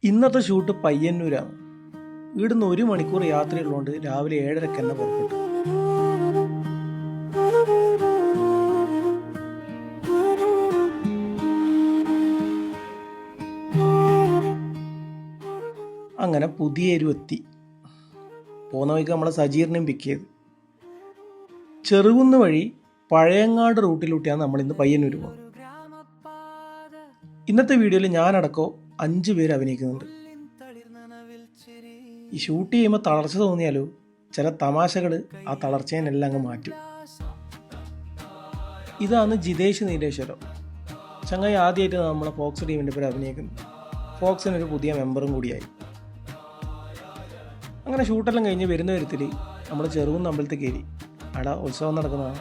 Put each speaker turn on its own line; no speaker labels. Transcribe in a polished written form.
ഇന്നത്തെ ഷൂട്ട് പയ്യന്നൂരാണ്. ഇവിടുന്ന് 1 മണിക്കൂർ യാത്രയുള്ളതുകൊണ്ട് രാവിലെ 7:30 തന്നെ പുറപ്പെട്ടു. അങ്ങനെ പുതിയൊരു എത്തി. പോകുന്ന വഴിക്ക് നമ്മളെ സജീറിനെയും പിക്ക് ചെയ്ത് ചെറുകുന്ന് വഴി പഴയങ്ങാട് റൂട്ടിലൂട്ടിയാണ് നമ്മളിന്ന് പയ്യന്നൂർ പോകുന്നത്. ഇന്നത്തെ വീഡിയോയിൽ ഞാനടക്കം 5 പേര് അഭിനയിക്കുന്നുണ്ട്. ഈ ഷൂട്ട് ചെയ്യുമ്പോൾ തളർച്ച തോന്നിയാലോ ചില തമാശകൾ ആ തളർച്ചേനെല്ലാം അങ്ങ് മാറ്റും. ഇതാണ് ജിതേഷ് നീലേശ്വരം. ചങ്ങായി ആദ്യമായിട്ട് നമ്മളെ ഫോക്സ് ടീമിൻ്റെ പേര് അഭിനയിക്കുന്നത്. ഫോക്സിനൊരു പുതിയ മെമ്പറും കൂടിയായി. അങ്ങനെ ഷൂട്ടെല്ലാം കഴിഞ്ഞ് വരുന്ന വിധത്തിൽ നമ്മൾ ചെറുകുന്ന് അമ്പലത്തിൽ കയറി. അവിടെ ഉത്സവം നടക്കുന്നതാണ്.